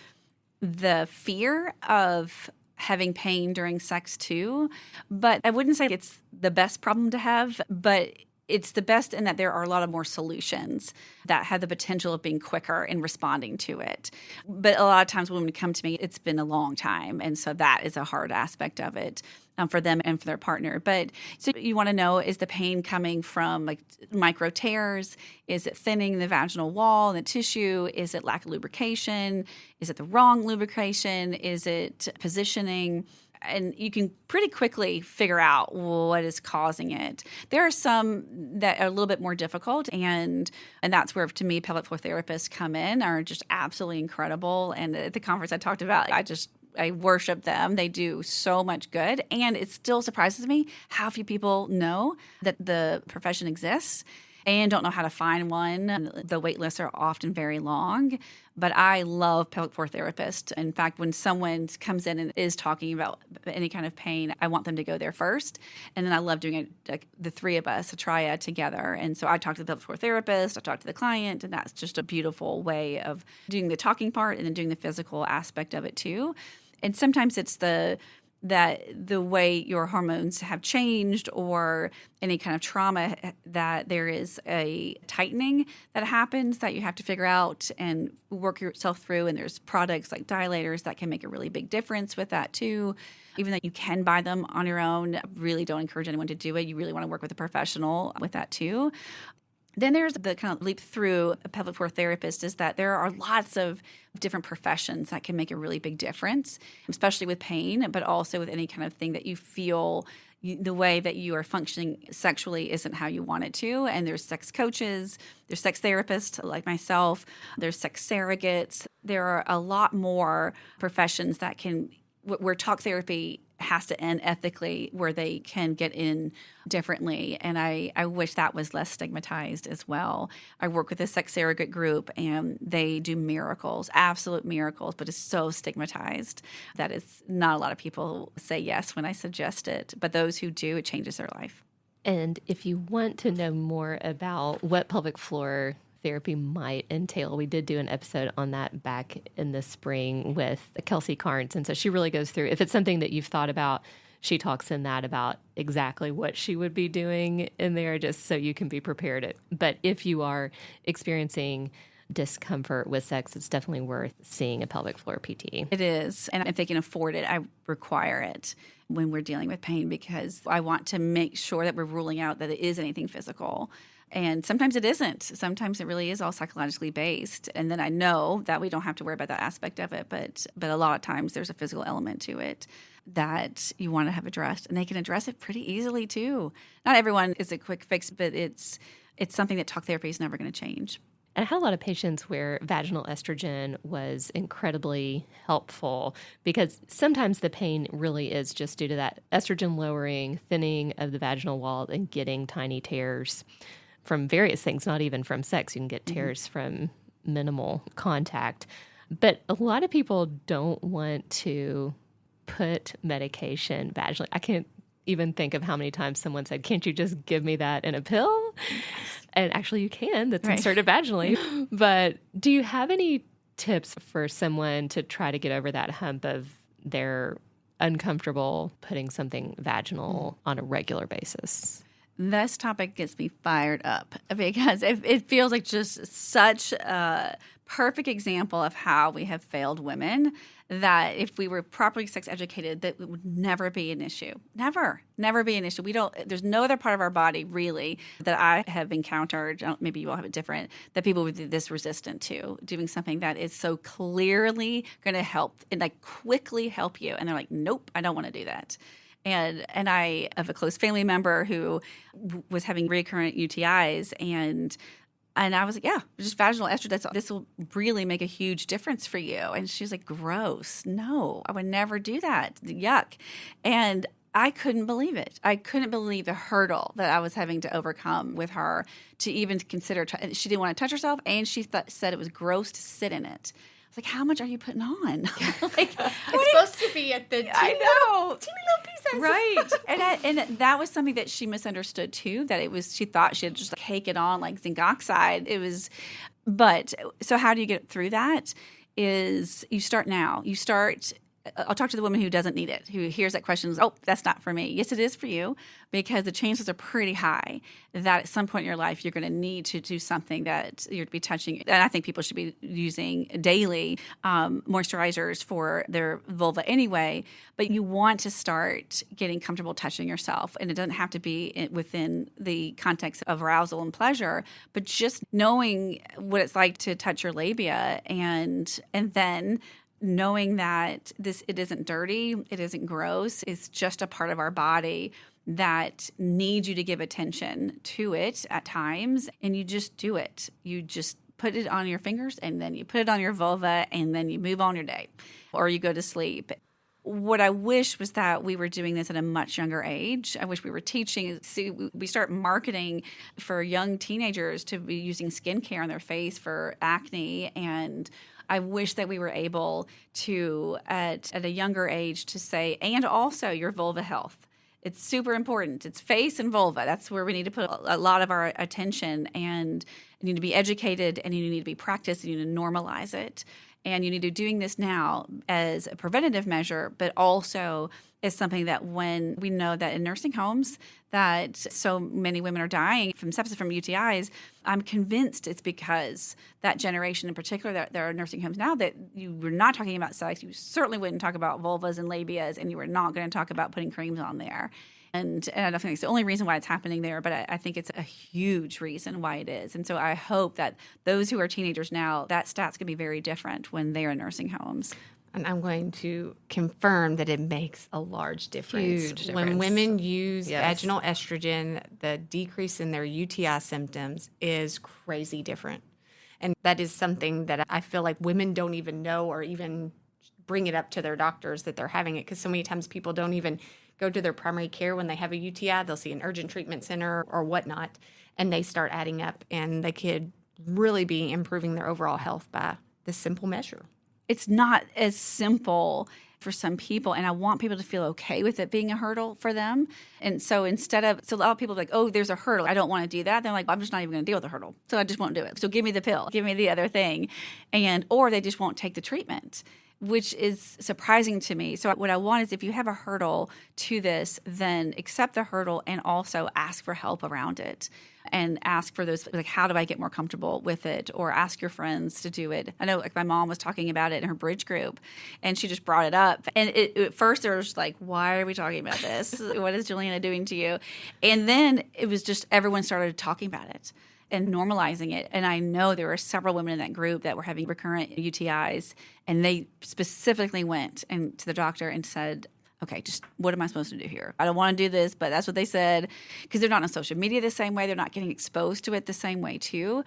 Speaker 3: the fear of having pain during sex too. But I wouldn't say it's the best problem to have, but it's the best in that there are a lot of more solutions that have the potential of being quicker in responding to it. But a lot of times when women come to me, it's been a long time. And so that is a hard aspect of it for them and for their partner. But so you want to know, is the pain coming from like micro tears? Is it thinning the vaginal wall and the tissue? Is it lack of lubrication? Is it the wrong lubrication? Is it positioning? And you can pretty quickly figure out what is causing it. There are some that are a little bit more difficult, and that's where, to me, pelvic floor therapists come in, are just absolutely incredible. And at the conference I talked about, I worship them. They do so much good. And it still surprises me how few people know that the profession exists and don't know how to find one. The wait lists are often very long, but I love pelvic floor therapists. In fact, when someone comes in and is talking about any kind of pain, I want them to go there first. And then I love doing it, like the three of us, a triad together. And so I talk to the pelvic floor therapist, I talk to the client, and that's just a beautiful way of doing the talking part and then doing the physical aspect of it too. And sometimes it's the way your hormones have changed or any kind of trauma, that there is a tightening that happens that you have to figure out and work yourself through. And there's products like dilators that can make a really big difference with that too. Even though you can buy them on your own, I really don't encourage anyone to do it. You really want to work with a professional with that too. Then there's the kind of leap through a pelvic floor therapist, is that there are lots of different professions that can make a really big difference, especially with pain, but also with any kind of thing that you feel the way that you are functioning sexually isn't how you want it to. And there's sex coaches, there's sex therapists like myself, there's sex surrogates. There are a lot more professions that can, where talk therapy has to end ethically, where they can get in differently. And I wish that was less stigmatized as well. I work with a sex surrogate group, and they do miracles, absolute miracles, but it's so stigmatized that it's not a lot of people say yes when I suggest it. But those who do, it changes their life.
Speaker 1: And if you want to know more about what pelvic floor therapy might entail, we did do an episode on that back in the spring with Kelsey Carnes. And so she really goes through, if it's something that you've thought about, she talks in that about exactly what she would be doing in there, just so you can be prepared. But if you are experiencing discomfort with sex, it's definitely worth seeing a pelvic floor PT.
Speaker 3: It is. And if they can afford it, I require it when we're dealing with pain, because I want to make sure that we're ruling out that it is anything physical. And sometimes it isn't. Sometimes it really is all psychologically based. And then I know that we don't have to worry about that aspect of it. But a lot of times there's a physical element to it that you want to have addressed. And they can address it pretty easily too. Not everyone is a quick fix, but it's something that talk therapy is never going to change.
Speaker 1: And I had a lot of patients where vaginal estrogen was incredibly helpful, because sometimes the pain really is just due to that estrogen lowering, thinning of the vaginal wall, and getting tiny tears from various things, not even from sex. You can get tears from minimal contact. But a lot of people don't want to put medication vaginally. I can't even think of how many times someone said, "Can't you just give me that in a pill?" And actually you can, that's inserted vaginally. But do you have any tips for someone to try to get over that hump of they're uncomfortable putting something vaginal on a regular basis?
Speaker 3: This topic gets me fired up because it feels like just such a perfect example of how we have failed women, that if we were properly sex educated, that it would never be an issue. Never be an issue. There's no other part of our body really that I have encountered, maybe you all have it different, that people would be this resistant to doing something that is so clearly going to help and like quickly help you. And they're like, nope, I don't want to do that. And I have a close family member who was having recurrent UTIs, and I was like, yeah, just vaginal estrogen, this will really make a huge difference for you. And she's like, gross. No, I would never do that. Yuck. And I couldn't believe it. I couldn't believe the hurdle that I was having to overcome with her to even consider. She didn't want to touch herself, and she said it was gross to sit in it. I was like, how much are you putting on?
Speaker 2: Like, it's supposed to be at the teeny little pieces.
Speaker 3: Right. And that was something that she misunderstood too, that she thought she had just like cake it on like zinc oxide. So how do you get through that? Is you start now. You start I'll talk to the woman who doesn't need it, who hears that question, oh, that's not for me. Yes, it is for you, because the chances are pretty high that at some point in your life, you're going to need to do something that you're to be touching. And I think people should be using daily moisturizers for their vulva anyway, but you want to start getting comfortable touching yourself. And it doesn't have to be within the context of arousal and pleasure, but just knowing what it's like to touch your labia and then knowing that it isn't dirty, it isn't gross, it's just a part of our body that needs you to give attention to it at times, and you just do it. You just put it on your fingers, and then you put it on your vulva, and then you move on your day, or you go to sleep. What I wish was that we were doing this at a much younger age. I wish we were teaching. See, we start marketing for young teenagers to be using skincare on their face for acne, and I wish that we were able to, at a younger age, to say, and also your vulva health. It's super important. It's face and vulva. That's where we need to put a lot of our attention, and you need to be educated, and you need to be practiced, and you need to normalize it. And you need to be doing this now as a preventative measure, but also as something that when we know that in nursing homes that so many women are dying from sepsis, from UTIs, I'm convinced it's because that generation in particular, that there are nursing homes now that you were not talking about sex. You certainly wouldn't talk about vulvas and labias, and you were not going to talk about putting creams on there. And I don't think it's the only reason why it's happening there, but I think it's a huge reason why it is. And so I hope that those who are teenagers now, that stat's going to be very different when they're in nursing homes.
Speaker 2: And I'm going to confirm that it makes a large difference.
Speaker 1: Huge difference.
Speaker 2: When women use
Speaker 1: Yes.
Speaker 2: vaginal estrogen, the decrease in their UTI symptoms is crazy different. And that is something that I feel like women don't even know or even bring it up to their doctors that they're having it, because so many times people don't even go to their primary care when they have a UTI. They'll see an urgent treatment center or whatnot, and they start adding up, and they could really be improving their overall health by this simple measure.
Speaker 3: It's not as simple for some people, and I want people to feel okay with it being a hurdle for them. And so a lot of people are like, oh, there's a hurdle, I don't want to do that. They're like, I'm just not even going to deal with the hurdle, so I just won't do it. So give me the pill, give me the other thing. Or they just won't take the treatment, which is surprising to me. So what I want is, if you have a hurdle to this, then accept the hurdle and also ask for help around it. And ask for those, like, how do I get more comfortable with it? Or ask your friends to do it. I know, like, my mom was talking about it in her bridge group, and she just brought it up. And at first there was like, why are we talking about this? What is Juliana doing to you? And then it was just everyone started talking about it and normalizing it. And I know there were several women in that group that were having recurrent UTIs, and they specifically went to the doctor and said, okay, just what am I supposed to do here? I don't want to do this, but that's what they said, because they're not on social media the same way. They're not getting exposed to it the same way too.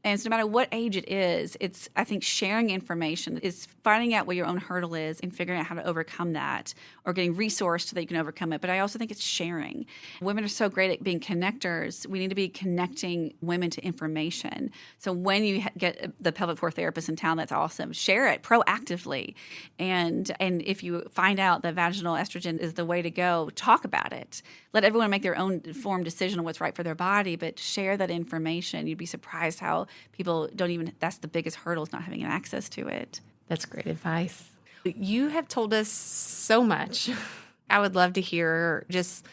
Speaker 3: And so no matter what age it is, I think sharing information is finding out what your own hurdle is and figuring out how to overcome that, or getting resourced so that you can overcome it. But I also think it's sharing. Women are so great at being connectors. We need to be connecting women to information. So when you get the pelvic floor therapist in town, that's awesome. Share it proactively. And if you find out that vaginal estrogen is the way to go, talk about it. Let everyone make their own informed decision on what's right for their body, but share that information. You'd be surprised how people don't even, that's the biggest hurdle, is not having access to it.
Speaker 2: That's great advice. You have told us so much. I would love to hear just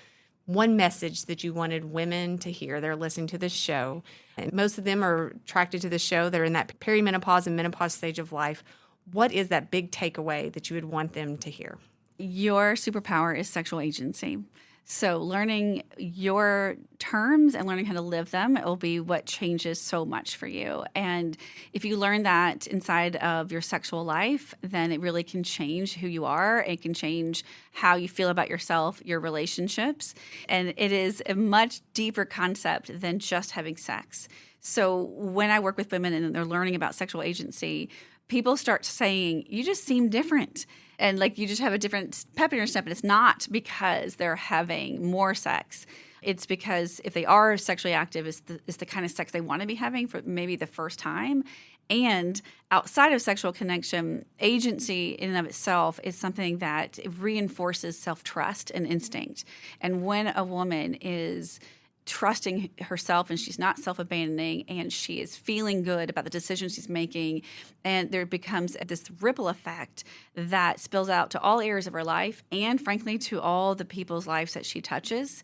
Speaker 2: one message that you wanted women to hear. They're listening to this show, and most of them are attracted to the show. They're in that perimenopause and menopause stage of life. What is that big takeaway that you would want them to hear?
Speaker 3: Your superpower is sexual agency. So learning your terms and learning how to live them will be what changes so much for you. And if you learn that inside of your sexual life, then it really can change who you are. It can change how you feel about yourself, your relationships. And it is a much deeper concept than just having sex. So when I work with women and they're learning about sexual agency, people start saying, you just seem different. And like, you just have a different pep in your step. And it's not because they're having more sex. It's because if they are sexually active, it's the kind of sex they want to be having for maybe the first time. And outside of sexual connection, agency in and of itself is something that reinforces self-trust and instinct. And when a woman is trusting herself and she's not self-abandoning and she is feeling good about the decisions she's making. And there becomes this ripple effect that spills out to all areas of her life and, frankly, to all the people's lives that she touches.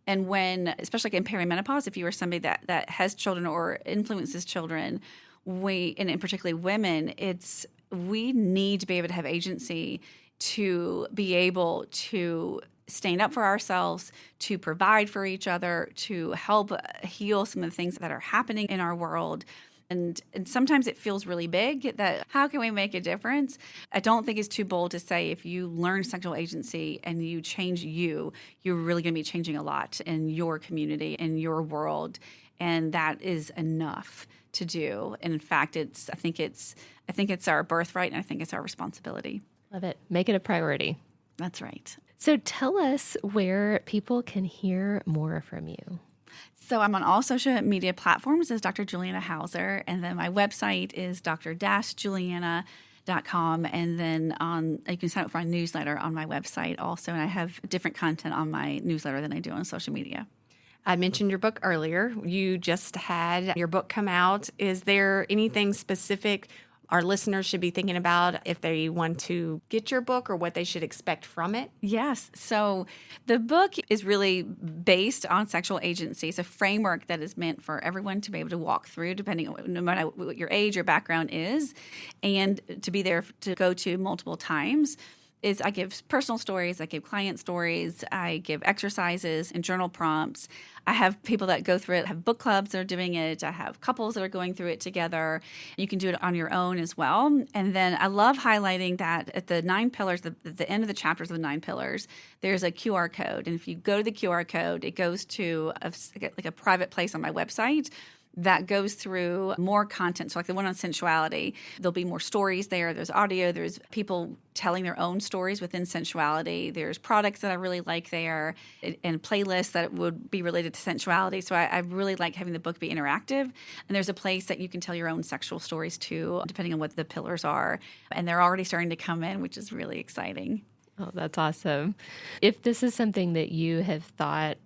Speaker 3: And when, especially in perimenopause, if you are somebody that has children or influences children, and particularly women, we need to be able to have agency to be able to stand up for ourselves, to provide for each other, to help heal some of the things that are happening in our world. And sometimes it feels really big that how can we make a difference? I don't think it's too bold to say if you learn sexual agency and you change you're really going to be changing a lot in your community, in your world. And that is enough to do. And in fact, I think it's our birthright and I think it's our responsibility.
Speaker 1: Love it. Make it a priority.
Speaker 3: That's right.
Speaker 1: So tell us where people can hear more from you.
Speaker 3: So I'm on all social media platforms as Dr. Juliana Hauser, and then my website is dr-juliana.com, and then you can sign up for my newsletter on my website also, and I have different content on my newsletter than I do on social media.
Speaker 2: I mentioned your book earlier. You just had your book come out. Is there anything specific our listeners should be thinking about if they want to get your book or what they should expect from it?
Speaker 3: Yes. So the book is really based on sexual agency. It's a framework that is meant for everyone to be able to walk through, depending on no matter what your age or background is, and to be there to go to multiple times. I give personal stories, I give client stories, I give exercises and journal prompts. I have people that go through it, I have book clubs that are doing it, I have couples that are going through it together. You can do it on your own as well. And then I love highlighting that at the 9 pillars, the end of the chapters of the 9 pillars, there's a QR code. And if you go to the QR code, it goes to a private place on my website that goes through more content. So like the one on sensuality, there'll be more stories there. There's audio. There's people telling their own stories within sensuality. There's products that I really like there and playlists that would be related to sensuality. So I really like having the book be interactive. And there's a place that you can tell your own sexual stories too, depending on what the pillars are. And they're already starting to come in, which is really exciting.
Speaker 1: Oh, that's awesome. If this is something that you have thought,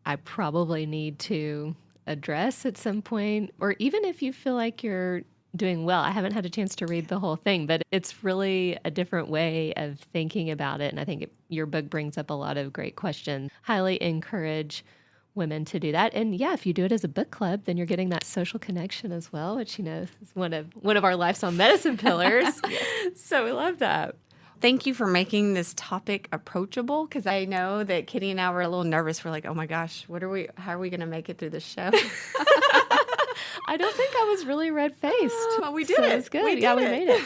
Speaker 1: I probably need to address at some point, or even if you feel like you're doing well, I haven't had a chance to read the whole thing, but it's really a different way of thinking about it. And I think your book brings up a lot of great questions. Highly encourage women to do that. And yeah, if you do it as a book club, then you're getting that social connection as well, which, is one of our Life's on Medicine pillars. So we love that.
Speaker 2: Thank you for making this topic approachable, because I know that Kitty and I were a little nervous. We're like, oh my gosh, how are we going to make it through this show?
Speaker 1: I don't think I was really red-faced.
Speaker 2: Well, we did it.
Speaker 1: It was good. We made it.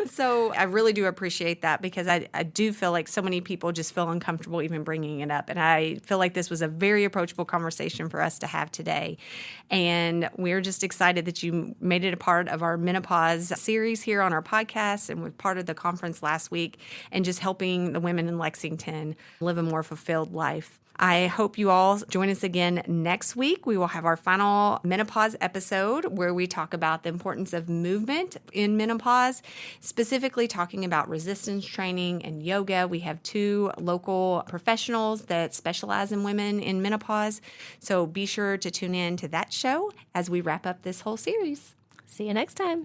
Speaker 2: So I really do appreciate that, because I do feel like so many people just feel uncomfortable even bringing it up. And I feel like this was a very approachable conversation for us to have today. And we're just excited that you made it a part of our Menopause series here on our podcast and were part of the conference last week and just helping the women in Lexington live a more fulfilled life. I hope you all join us again next week. We will have our final menopause episode where we talk about the importance of movement in menopause, specifically talking about resistance training and yoga. We have 2 local professionals that specialize in women in menopause. So be sure to tune in to that show as we wrap up this whole series.
Speaker 1: See you next time.